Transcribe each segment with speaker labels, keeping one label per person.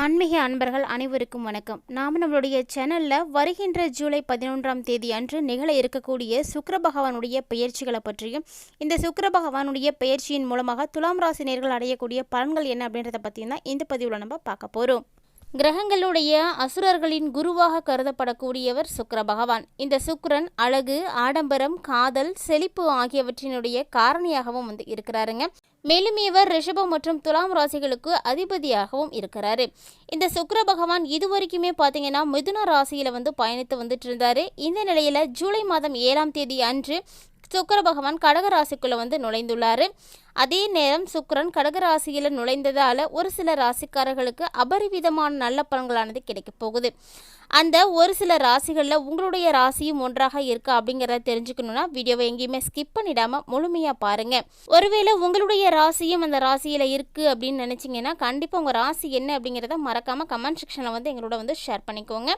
Speaker 1: ஆன்மீக அன்பர்கள் அனைவருக்கும் வணக்கம். நாம் நம்மளுடைய சேனலில் வருகின்ற ஜூலை 11ஆம் தேதி அன்று நிகழ இருக்கக்கூடிய சுக்கிர பகவானுடைய பெயர்ச்சிகளை பற்றியும் இந்த சுக்கிர பகவானுடைய பெயர்ச்சியின் மூலமாக துலாம் ராசி நேயர்கள் அடையக்கூடிய பலன்கள் என்ன அப்படின்றத பற்றியும் தான் இந்த பதிவில் நம்ம பார்க்க போகிறோம். கிரகங்களுடைய அசுரர்களின் குருவாக கருதப்படக்கூடியவர் சுக்கிர பகவான். இந்த சுக்கிரன் அழகு, ஆடம்பரம், காதல், செழிப்பு ஆகியவற்றினுடைய காரணியாகவும் இருக்கிறாருங்க. மேலும் இவர் ரிஷபம் மற்றும் துலாம் ராசிகளுக்கு அதிபதியாகவும் இருக்கிறாரு. இந்த சுக்கிர பகவான் இதுவரைக்குமே பார்த்தீங்கன்னா மிதுன ராசியில் பயணித்து வந்துட்டு இருந்தாரு. இந்த நிலையில் ஜூலை மாதம் 7ஆம் தேதி அன்று சுக்கிர பகவான் கடக ராசிக்குள்ளே நுழைந்துள்ளார். அதே நேரம் சுக்கிரன் கடகராசியில் நுழைந்ததால் ஒரு சில ராசிக்காரர்களுக்கு அபரிவிதமான நல்ல பலன்களானது கிடைக்க போகுது. அந்த ஒரு சில ராசிகளில் உங்களுடைய ராசியும் ஒன்றாக இருக்கா அப்படிங்கிறத தெரிஞ்சுக்கணுன்னா வீடியோவை எங்கேயுமே ஸ்கிப் பண்ணிடாமல் முழுமையாக பாருங்கள். ஒருவேளை உங்களுடைய ராசியும் அந்த ராசியில் இருக்குது அப்படின்னு நினச்சிங்கன்னா கண்டிப்பாக உங்கள் ராசி என்ன அப்படிங்கிறத மறக்காமல் கமெண்ட் செக்ஷனில் எங்களோட ஷேர் பண்ணிக்கோங்க.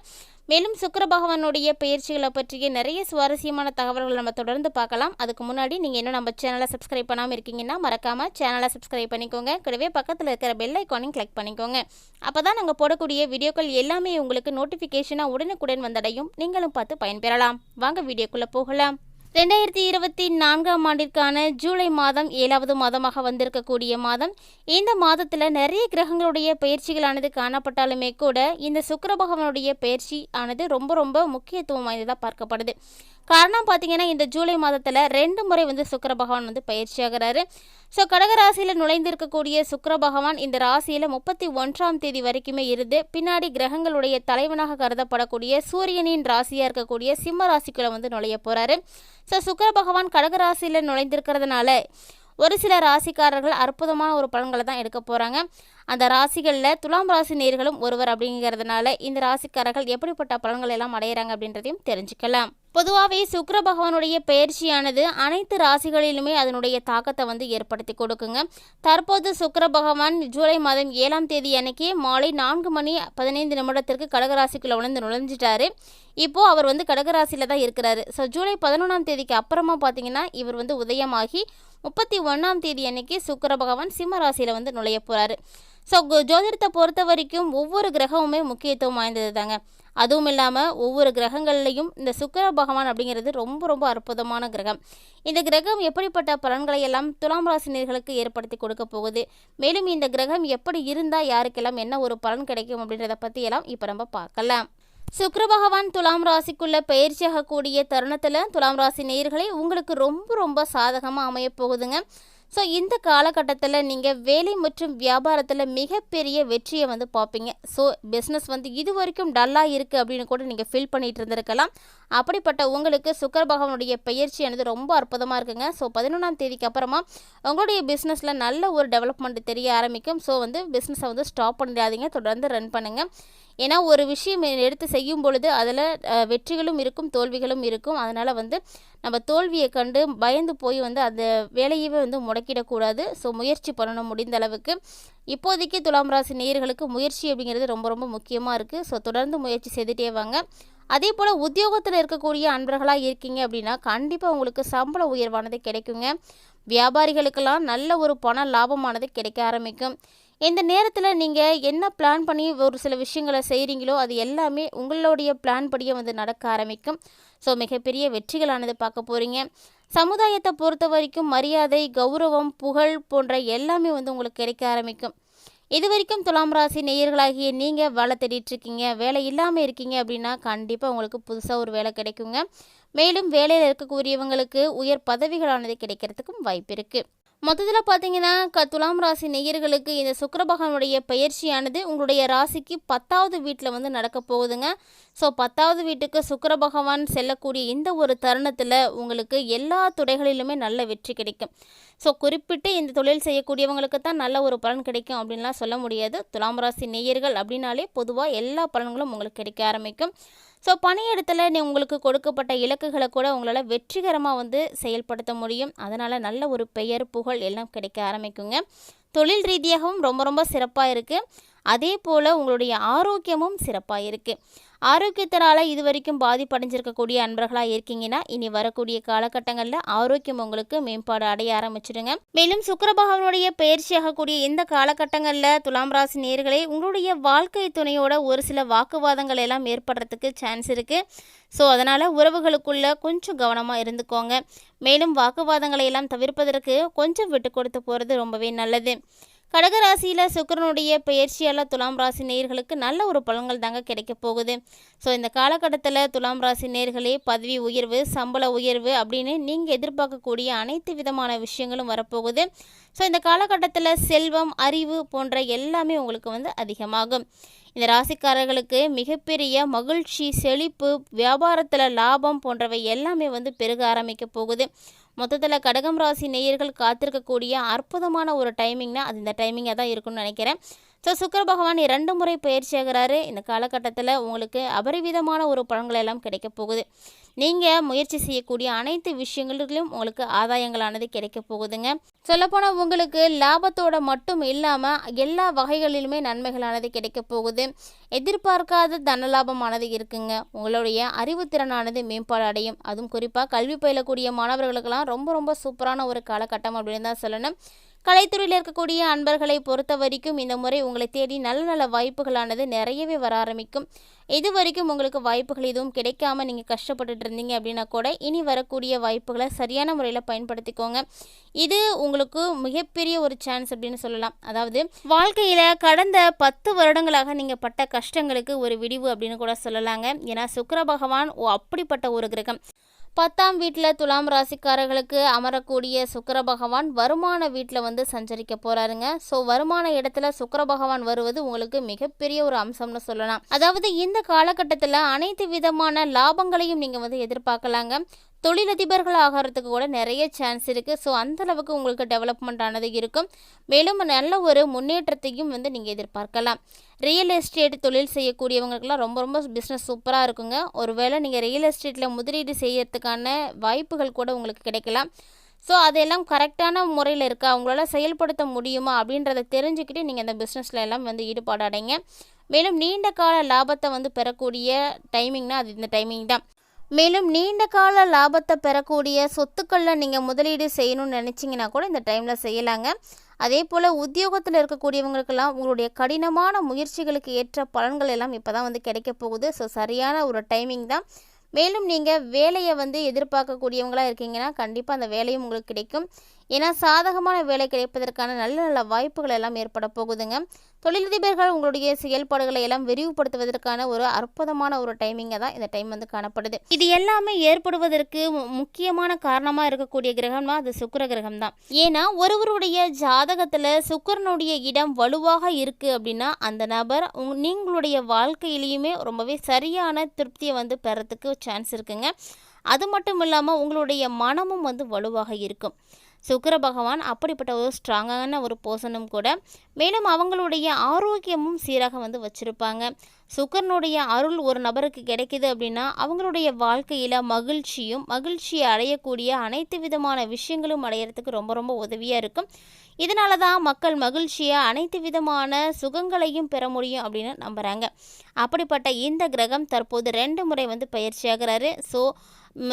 Speaker 1: மேலும் சுக்கிர பகவானுடைய பயிற்சிகளை பற்றிய நிறைய சுவாரஸ்யமான தகவல்கள் நம்ம தொடர்ந்து பார்க்கலாம். அதுக்கு முன்னாடி நீங்கள் இன்னும் நம்ம சேனலை சப்ஸ்கிரைப் பண்ணாமல் இருக்கீங்கன்னா மறக்காமல் சேனலை சப்ஸ்கிரைப் பண்ணிக்கோங்க. கூடவே பக்கத்தில் இருக்கிற பெல் ஐக்கானையும் கிளிக் பண்ணிக்கோங்க. அப்போ தான் நாங்கள் போடக்கூடிய வீடியோக்கள் எல்லாமே உங்களுக்கு நோட்டிஃபிகேஷனாக உடனுக்குடன் வந்தடையும். நீங்களும் பார்த்து பயன்பெறலாம். வாங்க வீடியோக்குள்ளே போகலாம். 2024ஆம் ஆண்டிற்கான ஜூலை மாதம் 7வது மாதமாக வந்திருக்கக்கூடிய மாதம். இந்த மாதத்தில் நிறைய கிரகங்களுடைய பயிற்சிகளானது காணப்பட்டாலுமே கூட இந்த சுக்கிர பகவானுடைய பயிற்சி ஆனது ரொம்ப ரொம்ப முக்கியத்துவம் வாய்ந்ததாக பார்க்கப்படுது. காரணம் பார்த்தீங்கன்னா இந்த ஜூலை மாதத்தில் 2 முறை சுக்கிர பகவான் பயிற்சி ஆகிறாரு. ஸோ கடகராசியில் நுழைந்திருக்கக்கூடிய சுக்கிர பகவான் இந்த ராசியில் 31ஆம் தேதி வரைக்குமே இருந்து பின்னாடி கிரகங்களுடைய தலைவனாக கருதப்படக்கூடிய சூரியனின் ராசியாக இருக்கக்கூடிய சிம்ம ராசிக்குள்ளே நுழைய போகிறாரு. ஸோ சுக்கிர பகவான் கடகராசியில் நுழைந்திருக்கிறதுனால ஒரு சில ராசிக்காரர்கள் அற்புதமான ஒரு பலன்களை தான் எடுக்க போகிறாங்க. அந்த ராசிகளில் துலாம் ராசி நேயர்களும் ஒருவர் அப்படிங்கிறதுனால இந்த ராசிக்காரர்கள் எப்படிப்பட்ட பலன்கள் எல்லாம் அடையிறாங்க அப்படின்றதையும் தெரிஞ்சுக்கலாம். பொதுவாகவே சுக்கிர பகவானுடைய பயிற்சியானது அனைத்து ராசிகளிலுமே அதனுடைய தாக்கத்தை ஏற்படுத்தி கொடுக்குங்க. தற்போது சுக்கிர பகவான் ஜூலை மாதம் 7ஆம் தேதி அன்னைக்கு மாலை 4:15 கடகராசிக்குள்ளே நுழைஞ்சிட்டாரு. இப்போது அவர் கடகராசியில் தான் இருக்கிறாரு. ஸோ ஜூலை 11ஆம் தேதிக்கு அப்புறமா பார்த்தீங்கன்னா இவர் உதயமாகி 31ஆம் தேதி அன்னைக்கு சுக்கிர பகவான் சிம்ம ராசியில் நுழைய போகிறாரு. ஸோ ஜோதிடத்தை பொறுத்த வரைக்கும் ஒவ்வொரு கிரகமுமே முக்கியத்துவம் வாய்ந்தது தாங்க. அதுவும் இல்லாமல் ஒவ்வொரு கிரகங்கள்லையும் இந்த சுக்கிர பகவான் அப்படிங்கிறது ரொம்ப ரொம்ப அற்புதமான கிரகம். இந்த கிரகம் எப்படிப்பட்ட பலன்களை எல்லாம் துலாம் ராசினியர்களுக்கு ஏற்படுத்தி கொடுக்க போகுது, மேலும் இந்த கிரகம் எப்படி இருந்தால் யாருக்கெல்லாம் என்ன ஒரு பலன் கிடைக்கும் அப்படின்றத பற்றி எல்லாம் இப்போ நம்ம பார்க்கலாம். சுக்கிர பகவான் துலாம் ராசிக்குள்ளே பயிற்சியாகக்கூடிய தருணத்தில் துலாம் ராசி நேயர்களே உங்களுக்கு ரொம்ப ரொம்ப சாதகமாக அமைய போகுதுங்க. ஸோ இந்த காலகட்டத்தில் நீங்கள் வேலை மற்றும் வியாபாரத்தில் மிகப்பெரிய வெற்றியை பார்ப்பீங்க. ஸோ பிஸ்னஸ் இது வரைக்கும் டல்லாக இருக்குது அப்படின்னு கூட நீங்கள் ஃபீல் பண்ணிகிட்டு இருந்திருக்கலாம். அப்படிப்பட்ட உங்களுக்கு சுக்கிர பகவானுடைய பயிற்சியானது ரொம்ப அற்புதமாக இருக்குங்க. ஸோ 11ஆம் தேதிக்கு அப்புறமா உங்களுடைய பிஸ்னஸில் நல்ல ஒரு டெவலப்மெண்ட் தெரிய ஆரம்பிக்கும். ஸோ பிஸ்னஸை ஸ்டாப் பண்ணிடாதீங்க, தொடர்ந்து ரன் பண்ணுங்கள். ஏன்னா ஒரு விஷயம் எடுத்து செய்யும் பொழுது அதில் வெற்றிகளும் இருக்கும், தோல்விகளும் இருக்கும். அதனால் நம்ம தோல்வியை கண்டு பயந்து போய் அந்த வேலையவே முடக்கிடக்கூடாது. ஸோ முயற்சி பண்ணணும் முடிந்த அளவுக்கு. இப்போதைக்கு துலாம் ராசி நேயர்களுக்கு முயற்சி அப்படிங்கிறது ரொம்ப ரொம்ப முக்கியமாக இருக்குது. ஸோ தொடர்ந்து முயற்சி செய்துட்டே வாங்க. அதே போல் உத்தியோகத்தில் இருக்கக்கூடிய அன்பர்களாக இருக்கீங்க அப்படின்னா கண்டிப்பாக உங்களுக்கு சம்பள உயர்வானது கிடைக்குங்க. வியாபாரிகளுக்கெல்லாம் நல்ல ஒரு பண லாபமானது கிடைக்க ஆரம்பிக்கும். இந்த நேரத்தில் நீங்கள் என்ன பிளான் பண்ணி ஒரு சில விஷயங்களை செய்கிறீங்களோ அது எல்லாமே உங்களுடைய பிளான் படியே நடக்க ஆரம்பிக்கும். ஸோ மிகப்பெரிய வெற்றிகளானது பார்க்க போகிறீங்க. சமுதாயத்தை பொறுத்த வரைக்கும் மரியாதை, கௌரவம், புகழ் போன்ற எல்லாமே உங்களுக்கு கிடைக்க ஆரம்பிக்கும். இது வரைக்கும் துலாம் ராசி நேயர்களாகிய நீங்கள் வேலை தேடிட்டுருக்கீங்க, வேலை இல்லாமல் இருக்கீங்க அப்படின்னா கண்டிப்பாக உங்களுக்கு புதுசாக ஒரு வேலை கிடைக்குங்க. மேலும் வேலையில் இருக்கக்கூடியவங்களுக்கு உயர் பதவிகளானது கிடைக்கிறதுக்கும் வாய்ப்பு இருக்குது. மொத்தத்தில் பார்த்தீங்கன்னா துலாம் ராசி நேயர்களுக்கு இந்த சுக்கிர பகவானுடைய பயிற்சியானது உங்களுடைய ராசிக்கு 10வது வீட்டில் நடக்க போகுதுங்க. ஸோ 10வது வீட்டுக்கு சுக்கிர பகவான் செல்லக்கூடிய இந்த ஒரு தருணத்தில் உங்களுக்கு எல்லா துறைகளிலுமே நல்ல வெற்றி கிடைக்கும். ஸோ குறிப்பிட்டு இந்த தொழில் செய்யக்கூடியவங்களுக்கு தான் நல்ல ஒரு பலன் கிடைக்கும் அப்படின்லாம் சொல்ல முடியாது. துலாம் ராசி நேயர்கள் அப்படின்னாலே பொதுவாக எல்லா பலன்களும் உங்களுக்கு கிடைக்க ஆரம்பிக்கும். ஸோ பணியிடத்தில் உங்களுக்கு கொடுக்கப்பட்ட இலக்குகளை கூட உங்களால் வெற்றிகரமாக செயல்படுத்த முடியும். அதனால் நல்ல ஒரு பெயர், புகழ் எல்லாம் கிடைக்க ஆரம்பிக்குங்க. தொழில் ரீதியாகவும் ரொம்ப ரொம்ப சிறப்பாக இருக்குது. அதே போல் உங்களுடைய ஆரோக்கியமும் சிறப்பாக இருக்குது. ஆரோக்கியத்தினால இதுவரைக்கும் பாதிப்படைஞ்சிருக்கக்கூடிய அன்பர்களாக இருக்கீங்கன்னா இனி வரக்கூடிய காலகட்டங்களில் ஆரோக்கியம் உங்களுக்கு மேம்பாடு அடைய ஆரம்பிச்சிடுங்க. மேலும் சுக்கிர பகவானுடைய பயிற்சியாகக்கூடிய இந்த காலகட்டங்களில் துலாம் ராசி நேயர்களே உங்களுடைய வாழ்க்கை துணையோட ஒரு சில வாக்குவாதங்கள் எல்லாம் ஏற்படுறதுக்கு சான்ஸ் இருக்குது. ஸோ அதனால் உறவுகளுக்குள்ள கொஞ்சம் கவனமாக இருந்துக்கோங்க. மேலும் வாக்குவாதங்களை எல்லாம் தவிர்ப்பதற்கு கொஞ்சம் விட்டு கொடுத்து போகிறது ரொம்பவே நல்லது. கடகராசியில் சுக்கிரனுடைய பெயர்ச்சியால் துலாம் ராசி நேயர்களுக்கு நல்ல ஒரு பலன்கள் தாங்க கிடைக்க போகுது. ஸோ இந்த காலகட்டத்தில் துலாம் ராசி நேயர்களே பதவி உயர்வு, சம்பள உயர்வு அப்படின்னு நீங்கள் எதிர்பார்க்கக்கூடிய அனைத்து விதமான விஷயங்களும் வரப்போகுது. ஸோ இந்த காலகட்டத்தில் செல்வம், அறிவு போன்ற எல்லாமே உங்களுக்கு அதிகமாகும். இந்த ராசிக்காரர்களுக்கு மிகப்பெரிய மகிழ்ச்சி, செழிப்பு, வியாபாரத்தில் லாபம் போன்றவை எல்லாமே பெருக ஆரம்பிக்க போகுது. மொத்தத்தில் கடகம் ராசி நேயர்கள் காத்திருக்கக்கூடிய அற்புதமான ஒரு டைமிங்னா அது இந்த டைமிங்காக தான் இருக்கும்னு நினைக்கிறேன். ஸோ சுக்கிர பகவான் 2 முறை பயிற்சி ஆகிறாரு. இந்த காலகட்டத்தில் உங்களுக்கு அபரிவிதமான ஒரு பலன்கள் எல்லாம் கிடைக்க போகுது. நீங்கள் முயற்சி செய்யக்கூடிய அனைத்து விஷயங்களிலும் உங்களுக்கு ஆதாயங்களானது கிடைக்க போகுதுங்க. சொல்லப்போனால் உங்களுக்கு லாபத்தோட மட்டும் இல்லாமல் எல்லா வகைகளிலுமே நன்மைகளானது கிடைக்க போகுது. எதிர்பார்க்காத தன லாபமானது இருக்குங்க. உங்களுடைய அறிவுத்திறனானது மேம்பாடு அடையும். அதுவும் குறிப்பாக கல்வி பயிலக்கூடிய மாணவர்களுக்கெல்லாம் ரொம்ப ரொம்ப சூப்பரான ஒரு காலகட்டம் அப்படின்னு தான் சொல்லணும். கலைத்துறையில் இருக்கக்கூடிய அன்பர்களை பொறுத்த வரைக்கும் இந்த முறை உங்களை தேடி நல்ல நல்ல வாய்ப்புகளானது நிறையவே வர ஆரம்பிக்கும். இது வரைக்கும் உங்களுக்கு வாய்ப்புகள் எதுவும் கிடைக்காம நீங்கள் கஷ்டப்பட்டுட்டு இருந்தீங்க அப்படின்னா கூட இனி வரக்கூடிய வாய்ப்புகளை சரியான முறையில் பயன்படுத்திக்கோங்க. இது உங்களுக்கு மிகப்பெரிய ஒரு சான்ஸ் அப்படின்னு சொல்லலாம். அதாவது வாழ்க்கையில் கடந்த 10 வருடங்களாக நீங்கள் பட்ட கஷ்டங்களுக்கு ஒரு விடிவு அப்படின்னு கூட சொல்லலாங்க. ஏன்னா சுக்கிர பகவான் அப்படிப்பட்ட ஒரு கிரகம். 10ஆம் வீட்டில் துலாம் ராசிக்காரர்களுக்கு அமரக்கூடிய சுக்கிர பகவான் வருமான வீட்டில் சஞ்சரிக்க போகிறாருங்க. ஸோ வருமான இடத்துல சுக்கிர பகவான் வருவது உங்களுக்கு மிகப்பெரிய ஒரு அம்சம்னு சொல்லலாம். அதாவது இந்த காலகட்டத்தில் அனைத்து விதமான லாபங்களையும் நீங்கள் எதிர்பார்க்கலாங்க. தொழிலதிபர்கள் ஆகிறதுக்கு கூட நிறைய சான்ஸ் இருக்குது. ஸோ அந்தளவுக்கு உங்களுக்கு டெவலப்மெண்ட் ஆனது இருக்கும். மேலும் நல்ல ஒரு முன்னேற்றத்தையும் நீங்கள் எதிர்பார்க்கலாம். ரியல் எஸ்டேட் தொழில் செய்யக்கூடியவங்களுக்கெல்லாம் ரொம்ப ரொம்ப பிஸ்னஸ் சூப்பராக இருக்குங்க. ஒருவேளை நீங்கள் ரியல் எஸ்டேட்டில் முதலீடு செய்யறதுக்கான வாய்ப்புகள் கூட உங்களுக்கு கிடைக்கலாம். ஸோ அதெல்லாம் கரெக்டான முறையில் இருக்கா, அவங்களால செயல்படுத்த முடியுமா அப்படின்றத தெரிஞ்சுக்கிட்டு நீங்கள் அந்த பிஸ்னஸில் எல்லாம் ஈடுபாடு அடைங்க. மேலும் நீண்ட கால லாபத்தை பெறக்கூடிய டைமிங்னா அது இந்த டைமிங் தான். மேலும் நீண்ட கால லாபத்தை பெறக்கூடிய சொத்துக்களில் நீங்கள் முதலீடு செய்யணும்னு நினச்சிங்கன்னா கூட இந்த டைமில் செய்யலாங்க. அதே போல் உத்தியோகத்தில் இருக்கக்கூடியவங்களுக்கெல்லாம் உங்களுடைய கடினமான முயற்சிகளுக்கு ஏற்ற பலன்கள் எல்லாம் இப்போ தான் கிடைக்க போகுது. ஸோ சரியான ஒரு டைமிங் தான். மேலும் நீங்கள் வேலையை எதிர்பார்க்கக்கூடியவங்களாக இருக்கீங்கன்னா கண்டிப்பாக அந்த வேலையும் உங்களுக்கு கிடைக்கும். ஏன்னா சாதகமான வேலை கிடைப்பதற்கான நல்ல நல்ல வாய்ப்புகள் எல்லாம் ஏற்பட போகுதுங்க. தொழிலதிபர்கள் உங்களுடைய செயல்பாடுகளை எல்லாம் விரிவுபடுத்துவதற்கான ஒரு அற்புதமான ஒரு டைமிங்காக தான் இந்த டைம் காணப்படுது. இது எல்லாமே ஏற்படுவதற்கு முக்கியமான காரணமாக இருக்கக்கூடிய கிரகம்னா அது சுக்கிர கிரகம் தான். ஏன்னா ஒருவருடைய ஜாதகத்தில் சுக்கிரனுடைய இடம் வலுவாக இருக்குது அப்படின்னா அந்த நபர் நீங்களுடைய வாழ்க்கையிலையுமே ரொம்பவே சரியான திருப்தியை பெறத்துக்கு சான்ஸ் இருக்குங்க. அது மட்டும் இல்லாமல் உங்களுடைய மனமும் வலுவாக இருக்கும். சுக்கிர பகவான் அப்படிப்பட்ட ஒரு ஸ்ட்ராங்கான ஒரு பர்சனும் கூட. மேலும் அவங்களுடைய ஆரோக்கியமும் சீராக வச்சுருப்பாங்க. சுக்கிரனுடைய அருள் ஒரு நபருக்கு கிடைக்கிது அப்படின்னா அவங்களுடைய வாழ்க்கையில் மகிழ்ச்சியை அடையக்கூடிய அனைத்து விதமான விஷயங்களும் அடையிறதுக்கு ரொம்ப ரொம்ப உதவியாக இருக்கும். இதனால தான் மக்கள் மகிழ்ச்சியாக அனைத்து விதமான சுகங்களையும் பெற முடியும் அப்படின்னு நம்புகிறாங்க. அப்படிப்பட்ட இந்த கிரகம் தற்போது 2 முறை பயிற்சியாகிறாரு. ஸோ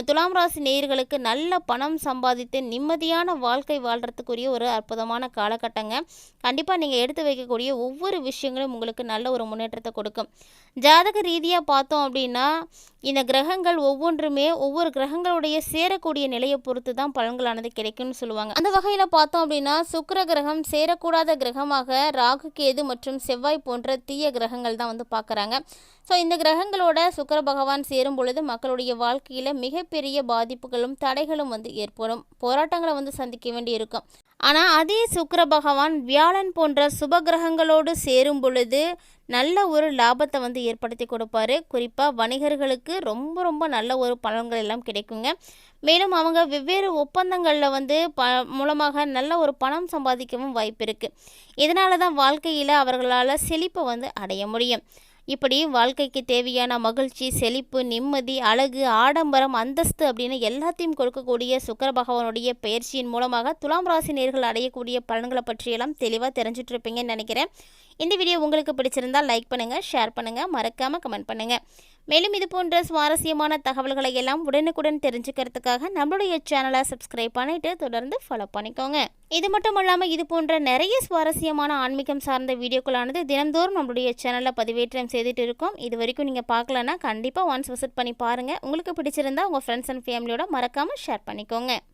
Speaker 1: துலாம் ராசி நேயர்களுக்கு நல்ல பணம் சம்பாதித்து நிம்மதியான வாழ்க்கை வாழ்கிறதுக்குரிய ஒரு அற்புதமான காலகட்டங்க. கண்டிப்பாக நீங்கள் எடுத்து வைக்கக்கூடிய ஒவ்வொரு விஷயங்களும் உங்களுக்கு நல்ல ஒரு முன்னேற்றத்தை கொடுக்கும். ஜாதக ரீதியாக பார்த்தோம் அப்படின்னா இந்த கிரகங்கள் ஒவ்வொன்றுமே ஒவ்வொரு கிரகங்களுடைய சேரக்கூடிய நிலையை பொறுத்து தான் பலன்களானது கிடைக்கும்னு சொல்லுவாங்க. அந்த வகையில் பார்த்தோம் அப்படின்னா சுக்கிர கிரகம் சேரக்கூடாத கிரகமாக ராகு, கேது மற்றும் செவ்வாய் போன்ற தீய கிரகங்கள் தான் பார்க்குறாங்க. ஸோ இந்த கிரகங்களோட சுக்கிர பகவான் சேரும் பொழுது மக்களுடைய வாழ்க்கையில் மிகப்பெரிய பாதிப்புகளும் தடைகளும் ஏற்படும். போராட்டங்களை சந்திக்க வேண்டி இருக்கும். ஆனால் அதே சுக்கிர பகவான் வியாழன் போன்ற சுப கிரகங்களோடு சேரும் பொழுது நல்ல ஒரு லாபத்தை ஏற்படுத்தி கொடுப்பாரு. குறிப்பாக வணிகர்களுக்கு ரொம்ப ரொம்ப நல்ல ஒரு பலன்கள் எல்லாம் கிடைக்குங்க. மேலும் அவங்க வெவ்வேறு ஒப்பந்தங்களில் மூலமாக நல்ல ஒரு பணம் சம்பாதிக்கவும் வாய்ப்பு இருக்குது. இதனால தான் வாழ்க்கையில் அவர்களால் செழிப்பை அடைய முடியும். இப்படி வாழ்க்கைக்கு தேவையான மகிழ்ச்சி, செழிப்பு, நிம்மதி, அழகு, ஆடம்பரம், அந்தஸ்து அப்படின்னு எல்லாத்தையும் கொடுக்கக்கூடிய சுக்கிர பகவானுடைய பயிற்சியின் மூலமாக துலாம் ராசி நேயர்கள் அடையக்கூடிய பலன்களை பற்றியெல்லாம் தெளிவாக தெரிஞ்சுட்டு இருப்பீங்கன்னு நினைக்கிறேன். இந்த வீடியோ உங்களுக்கு பிடிச்சிருந்தால் லைக் பண்ணுங்கள், ஷேர் பண்ணுங்கள், மறக்காமல் கமெண்ட் பண்ணுங்கள். மேலும் இது போன்ற சுவாரஸ்யமான தகவல்களை எல்லாம் உடனுக்குடன் தெரிஞ்சுக்கிறதுக்காக நம்மளுடைய சேனலை சப்ஸ்கிரைப் பண்ணிட்டு தொடர்ந்து ஃபாலோ பண்ணிக்கோங்க. இது மட்டும் இல்லாமல் இது போன்ற நிறைய சுவாரஸ்யமான ஆன்மீகம் சார்ந்த வீடியோக்களானது தினந்தோறும் நம்மளுடைய சேனலில் பதிவேற்றம் செய்துட்டு இருக்கோம். இது வரைக்கும் நீங்கள் பார்க்கலன்னா கண்டிப்பாக ஒன்ஸ் விசிட் பண்ணி பாருங்கள். உங்களுக்கு பிடிச்சிருந்தா உங்கள் ஃப்ரெண்ட்ஸ் அண்ட் ஃபேமிலியோட மறக்காமல் ஷேர் பண்ணிக்கோங்க.